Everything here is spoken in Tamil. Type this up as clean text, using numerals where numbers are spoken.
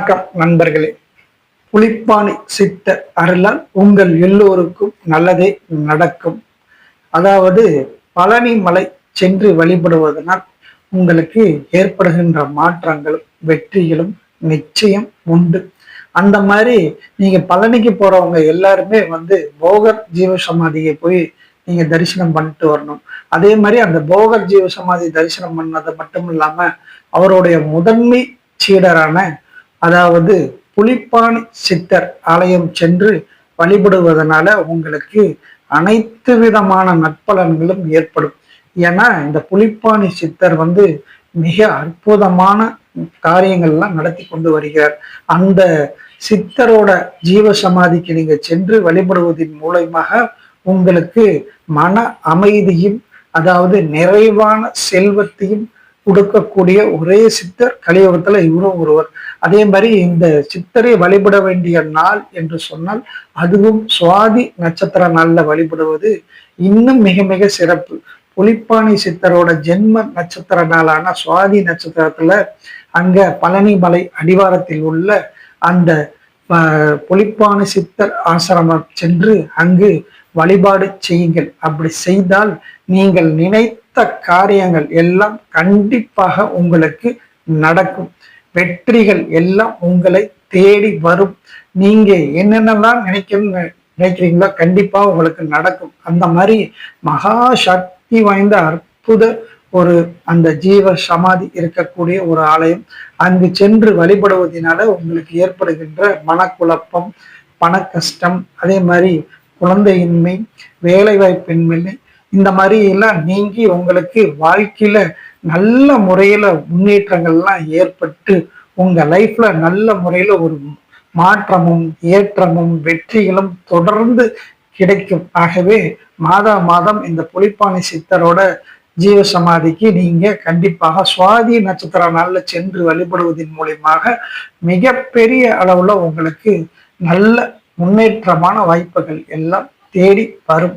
வணக்கம் நண்பர்களே. புலிப்பாணி சித்தர் அருளால் உங்கள் எல்லோருக்கும் நல்லதே நடக்கும். அதாவது பழனி மலை சென்று வழிபடுவதனால் உங்களுக்கு ஏற்படுகின்ற மாற்றங்களும் வெற்றிகளும் நிச்சயம் உண்டு. அந்த மாதிரி நீங்க பழனிக்கு போறவங்க எல்லாருமே போகர் ஜீவ சமாதியை போய் நீங்க தரிசனம் பண்ணிட்டு வரணும். அதே மாதிரி அந்த போகர் ஜீவ சமாதி தரிசனம் பண்ணது மட்டும் இல்லாம அவருடைய முதன்மை சீடரான அதாவது புலிப்பாணி சித்தர் ஆலயம் சென்று வழிபடுவதனால உங்களுக்கு அனைத்து விதமான நற்பலன்களும் ஏற்படும். ஏன்னா இந்த புலிப்பாணி சித்தர் மிக அற்புதமான காரியங்கள்லாம் நடத்தி கொண்டு வருகிறார். அந்த சித்தரோட ஜீவ சமாதிக்கு நீங்க சென்று வழிபடுவதன் மூலமாக உங்களுக்கு மன அமைதியும் அதாவது நிறைவான செல்வத்தையும் கொடுக்கக்கூடிய ஒரே சித்தர் கலியுகத்துல இவரும் ஒருவர். அதே மாதிரி இந்த சித்தரை வழிபட வேண்டிய நாள் என்று சொன்னால் அதுவும் சுவாதி நட்சத்திர நாள்ல வழிபடுவது இன்னும் மிக மிக சிறப்பு. புலிப்பாணி சித்தரோட ஜென்ம நட்சத்திர நாளான சுவாதி நட்சத்திரத்துல அங்க பழனி மலை அடிவாரத்தில் உள்ள அந்த புலிப்பாணி சித்தர் ஆசிரமம் சென்று அங்கு வழிபாடு செய்யுங்கள். அப்படி செய்தால் நீங்கள் நினைத்த காரியங்கள் எல்லாம் கண்டிப்பாக உங்களுக்கு நடக்கும். வெற்றிகள் எல்லாம் உங்களை தேடி வரும். நீங்க என்னென்னலாம் நினைக்கிறீங்களோ கண்டிப்பா உங்களுக்கு நடக்கும். அந்த மாதிரி மகா சக்தி வாய்ந்த அற்புத ஒரு அந்த ஜீவ சமாதி இருக்கக்கூடிய ஒரு ஆலயம். அங்கு சென்று வழிபடுவதனால உங்களுக்கு ஏற்படுகின்ற மனக்குழப்பம், பண கஷ்டம், அதே மாதிரி குழந்தையின்மை, வேலை வாய்ப்பின்மை, இந்த மாதிரி எல்லாம் நீங்கி உங்களுக்கு வாழ்க்கையில நல்ல முறையில முன்னேற்றங்கள்லாம் ஏற்பட்டு உங்க லைஃப்ல நல்ல முறையில ஒரு மாற்றமும் ஏற்றமும் வெற்றிகளும் தொடர்ந்து கிடைக்கும். ஆகவே மாதம் இந்த புலிப்பாணி சித்தரோட ஜீவ சமாதிக்கு நீங்க கண்டிப்பாக சுவாதி நட்சத்திர நாள்ல சென்று வழிபடுவதன் மூலியமாக மிகப்பெரிய அளவுல உங்களுக்கு நல்ல முன்னேற்றமான வாய்ப்புகள் எல்லாம் தேடி வரும்.